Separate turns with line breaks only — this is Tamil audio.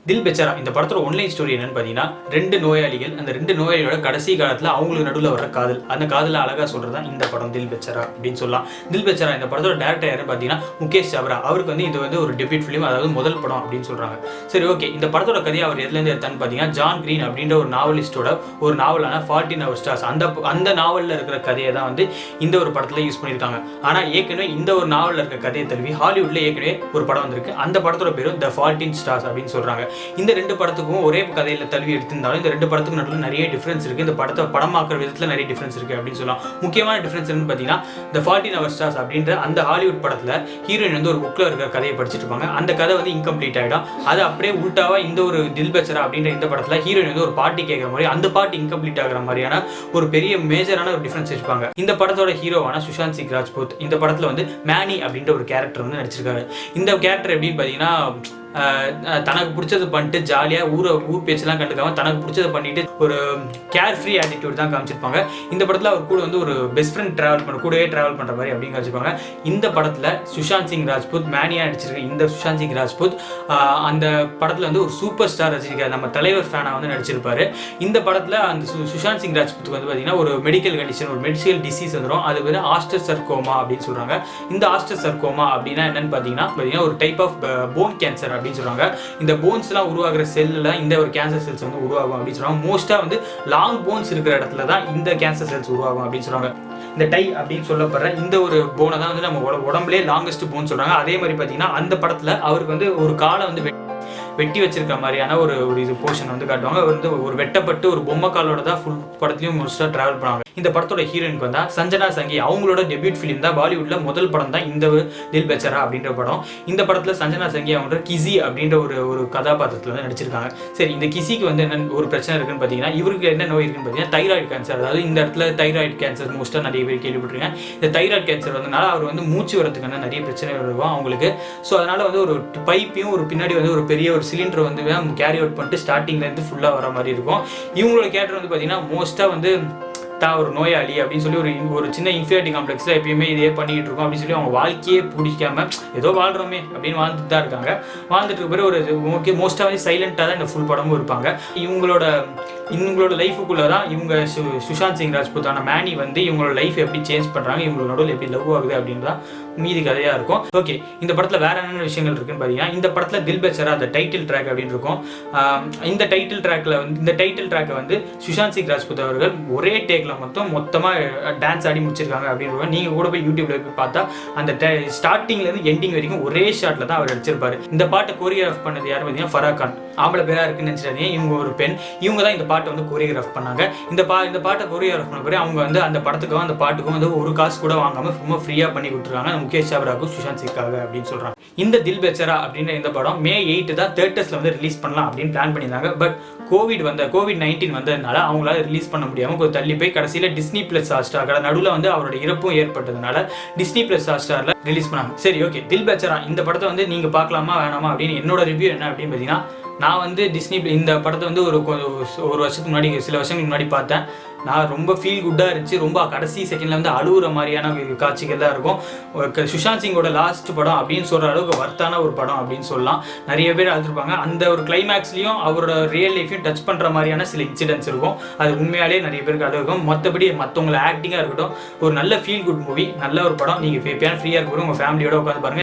தில் பெச்சாரா இந்த படத்தோட ஒன்லைன் ஸ்டோரி என்னன்னு பார்த்தீங்கன்னா, 2 நோயாளிகள், அந்த 2 நோயாளியோட கடைசி காலத்தில் அவங்களுக்கு நடுவில் வர காதல், அந்த காதலை அழகாக சொல்கிறது தான் இந்த படம் தில் பெச்சாரா அப்படின்னு சொல்லலாம். தில் பெச்சாரா இந்த படத்தோட டேரக்டர் யாருன்னு பார்த்தீங்கன்னா முகேஷ் சாவ்ரா. அவருக்கு வந்து இது வந்து ஒரு டெபியூட் ஃபிலிம், அதாவது முதல் படம் அப்படின்னு சொல்கிறாங்க. சரி, ஓகே. இந்த படத்தோட கதையை அவர் எதுலேருந்து எடுத்தான்னு பார்த்தீங்கன்னா, ஜான் கிரீன் அப்படின்ற ஒரு நாவலிஸ்டோட ஒரு நாவலான 14 Hour Stars அந்த நாவலில் இருக்கிற கதையை தான் வந்து இந்த ஒரு படத்தில் யூஸ் பண்ணியிருக்காங்க. ஆனால் ஏற்கனவே இந்த ஒரு நாவலில் இருக்கிற கதையை தழுவி ஹாலிவுட்டில் ஏற்கனவே ஒரு படம் வந்திருக்கு. அந்த படத்தோட பேரும் த 14 Stars அப்படின்னு சொல்கிறாங்க. இந்த 2 படத்துக்கும் ஒரே கதையில் தழுவி எடுத்திருந்தாலும் இந்த 2 படத்துக்கும் நடுவில் நிறைய டிஃப்ரென்ஸ் இருக்குது. இந்த படத்தை படமாக்குற விதத்தில் நிறைய டிஃப்ரென்ஸ் இருக்குது அப்படின்னு சொல்லலாம். முக்கியமான டிஃப்ரென்ஸ் என்னன்னு பார்த்தீங்கன்னா, த 14 Hour Stars அப்படின்ற அந்த ஹாலிவுட் படத்தில் ஹீரோயின் வந்து ஒரு புக்கில் இருக்கிற கதையை படிச்சுட்டு இருப்பாங்க. அந்த கதை வந்து இன்கம்ப்ளீட் ஆகிடும். அது அப்படியே உல்டாவாக இந்த ஒரு தில் பெச்சாரா அப்படின்ற இந்த படத்தில் ஹீரோயின் வந்து ஒரு பாட்டி கேட்குற மாதிரி, அந்த பாட்டி இன்கம்ப்ளீட் ஆகிற மாதிரியான ஒரு பெரிய மேஜரான ஒரு டிஃப்ரென்ஸ் வச்சுப்பாங்க. இந்த படத்தோட ஹீரோவான சுஷாந்த் சிங் ராஜ்பூத் இந்த படத்தில் வந்து மேனி அப்படின்ற ஒரு கேரக்டர் வந்து நடிச்சிருக்காரு. இந்த கேரக்டர் எப்படின்னு பார்த்தீங்கன்னா, தனக்கு பிடிச்சது பண்ணிட்டு ஜாலியாக ஊர் பேச்செல்லாம் கண்டுக்காம தனக்கு பிடிச்சதை பண்ணிட்டு ஒரு கேர் ஃப்ரீ ஆட்டிடியூட் தான் காமிச்சிருப்பாங்க. இந்த படத்தில் அவர் கூட வந்து ஒரு பெஸ்ட் ஃப்ரெண்ட் கூடவே ட்ராவல் பண்ணுற மாதிரி அப்படின்னு காமிச்சிருப்பாங்க. இந்த படத்தில் சுஷாந்த் சிங் ராஜ்பூத் மேனியா நடிச்சிருக்க இந்த சுஷாந்த் சிங் ராஜ்பூத் அந்த படத்தில் வந்து ஒரு சூப்பர் ஸ்டார் ரசிகர், நம்ம தலைவர் ஃபேனாக வந்து நடிச்சிருப்பாரு. இந்த படத்தில் அந்த சுஷாந்த் சிங் ராஜ்பூத்துக்கு வந்து பார்த்தீங்கன்னா ஒரு மெடிக்கல் கண்டிஷன், ஒரு மெடிக்கல் டிசீஸ் வந்துடும். அது வந்து ஆஸ்டோசர்கோமா அப்படின்னு சொல்கிறாங்க. இந்த ஆஸ்டோசர்கோமா அப்படின்னா என்னன்னு பார்த்தீங்கன்னா ஒரு டைப் ஆஃப் போன் கேன்சர் அப்படின்னு சொல்றாங்க. இந்த போன்ஸ்லாம் உருவாகிற செல்ல இந்த ஒரு கேன்சர் செல்ஸ் வந்து உருவாகும் அப்படின்னு சொல்றாங்க. மோஸ்டா வந்து லாங் போன்ஸ் இருக்கிற இடத்துல தான் இந்த கேன்சர் செல்ஸ் உருவாகும் அப்படின்னு சொல்றாங்க. இந்த டை அப்படின்னு சொல்லப்படுற இந்த ஒரு போனை தான் வந்து நம்ம உடம்புலேயே லாங்கஸ்ட் போன் சொல்றாங்க. அதே மாதிரி பார்த்தீங்கன்னா அந்த படத்துல அவருக்கு வந்து ஒரு காலை வந்து வெட்டி வச்சிருக்க மாதிரியான ஒரு இது போர்ஷன் வந்து காட்டுவாங்க. அவர் வந்து ஒரு வெட்டப்பட்டு ஒரு பொம்மை காலோட தான் ஃபுல் படத்துலையும் மோஸ்ட்டாக ட்ராவல் பண்ணுவாங்க. இந்த படத்தோட ஹீரோயினுக்கு வந்தா சஞ்சனா சங்கி, அவங்களோட டெபியூட் ஃபிலிம் தான், பாலிவுட்ல முதல் படம் தான் இந்த தில் பெச்சாரா அப்படின்ற படம். இந்த படத்துல சஞ்சனா சங்கி அவங்க கிசி அப்படின்ற ஒரு கதாபாத்திரத்தில் வந்து நடிச்சிருக்காங்க. சரி, இந்த கிசிக்கு வந்து என்ன ஒரு பிரச்சனை இருக்குன்னு பார்த்தீங்கன்னா, இவருக்கு என்ன நோய் இருக்குன்னு பார்த்தீங்கன்னா தைராய்டு கேன்சர். அதாவது இந்த இடத்துல தைராய்டு கேன்சர் மோஸ்ட்டாக நிறைய பேர் கேள்விப்பட்டிருக்கேன். இந்த தைராய்டு கேன்சர் வந்ததுனால அவர் வந்து மூச்சு வரதுக்கான நிறைய பிரச்சனை இருக்கும் அவங்களுக்கு. ஸோ அதனால வந்து ஒரு பைப்பையும் ஒரு பின்னாடி வந்து ஒரு பெரிய ஒரு சிலிண்டர் வந்து கேரி அவுட் பண்ணிட்டு ஸ்டார்டிங்லேருந்து ஃபுல்லாக வர மாதிரி இருக்கும். இவங்களோட கேரக்டர் வந்து பார்த்தீங்கன்னா மோஸ்ட்டாக வந்து தான் ஒரு நோயாளி அப்படின்னு சொல்லி ஒரு சின்ன இன்ஃபீரியாரிட்டி காம்ப்ளெக்ஸில் எப்பயுமே இதே பண்ணிகிட்டு இருக்கோம் அப்படின்னு சொல்லி அவங்க வாழ்க்கையே பிடிக்காம ஏதோ வாழ்கிறோமே அப்படின்னு வாழ்ந்துட்டு தான் இருக்காங்க. வாழ்ந்துட்டு இருக்க பிறகு ஒரு மோஸ்ட்டாக வந்து சைலண்ட்டாக தான் இந்த ஃபுல் படமும் இருப்பாங்க. இவங்களோட லைஃபுக்குள்ளே தான் இவங்க சுஷாந்த் சிங் ராஜ்பூத்தான மேனி வந்து இவங்களோட லைஃப் எப்படி சேஞ்ச் பண்ணுறாங்க, இவங்களோட நடுவில் எப்படி லவ் ஆகுது அப்படின்னு தான் மீதி கதையாக இருக்கும். ஓகே, இந்த படத்தில் வேற என்னென்ன விஷயங்கள் இருக்குன்னு பார்த்தீங்கன்னா, இந்த படத்தில் தில் பெச்சாரா அந்த டைட்டில் ட்ராக் அப்படின்னு இருக்கும். இந்த டைட்டில் ட்ராக்கை வந்து சுஷாந்த் சிங் ராஜ்பூத் அவர்கள் ஒரே டேக்கில் மொத்தமாக டான்ஸ் ஆடி முடிச்சிருக்காங்க அப்படின்னு நீங்கள் கூட போய் யூடியூப்ல போய் பார்த்தா அந்த ஸ்டார்டிங்லேருந்து எண்டிங் வரைக்கும் ஒரே ஷாட்டில் தான் அவர் அடிச்சிருப்பாரு. இந்த பாட்டை கோரியோகிராஃப் பண்ணது யாரும் பார்த்தீங்கன்னா ஃபராக் கான். ஆம்பளை பேராக இருக்குன்னு நினச்சிடாதீங்க, இவங்க ஒரு பெண். இவங்க தான் இந்த பாட்டை வந்து கோரியோகிராஃப் பண்ணாங்க. இந்த பாட்டை கோரியோகிராஃப் பண்ண பிறகு அவங்க வந்து அந்த படத்துக்கும் அந்த பாட்டுக்கும் வந்து ஒரு காசு கூட வாங்காமல் ரொம்ப ஃப்ரீயாக பண்ணி கொடுத்துருக்காங்க முகேஷ் சாவ்ராவுக்கும் சுஷாந்த் சிங்காக அப்படின்னு சொல்கிறாங்க. இந்த தில் பெச்சாரா அப்படின்ற இந்த படம் May 8 தான் தியேட்டர்ஸ்ல வந்து ரிலீஸ் பண்ணலாம் அப்படின்னு பிளான் பண்ணியிருந்தாங்க. பட் COVID-19 வந்ததுனால அவங்களால ரிலீஸ் பண்ண முடியாமல் கொஞ்சம் தள்ளி போய் கடைசியில் Disney+ Hotstar நடுவில் வந்து அவரோட இறப்பும் ஏற்பட்டதுனால Disney+ Hotstarல ரிலீஸ் பண்ணாங்க. சரி, ஓகே. தில் பெச்சாரா இந்த படத்தை வந்து நீங்கள் பார்க்கலாமா வேணாமா அப்படின்னு என்னோட ரிவ்யூ என்ன அப்படின்னு பார்த்தீங்கன்னா, நான் வந்து இந்த படத்தை வந்து ஒரு வருஷத்துக்கு முன்னாடி, சில வருஷங்களுக்கு முன்னாடி பார்த்தேன். நான் ரொம்ப ஃபீல் குட்டாக இருந்துச்சு. ரொம்ப கடைசி செகண்டில் வந்து அழுகுற மாதிரியான காட்சிகள் தான் இருக்கும். சுஷாந்த் சிங்கோட லாஸ்ட் படம் அப்படின்னு சொல்கிற அளவுக்கு வர்த்தான ஒரு படம் அப்படின்னு சொல்லலாம். நிறைய பேர் அழுதுருப்பாங்க. அந்த ஒரு கிளைமேக்ஸ்லையும் அவரோட ரியல் லைஃப்பையும் டச் பண்ணுற மாதிரியான சில இன்சிடென்ட்ஸ் இருக்கும். அது உண்மையாலே நிறைய பேருக்கு அது இருக்கும். மற்றபடி மற்றவங்களை ஆக்டிங்காக இருக்கட்டும், ஒரு நல்ல ஃபீல் குட் மூவி, நல்ல ஒரு படம். நீங்கள் எப்பயாவது ஃப்ரீயாக இருக்க உங்கள் ஃபேமிலியோட உட்காந்து பாருங்கள்.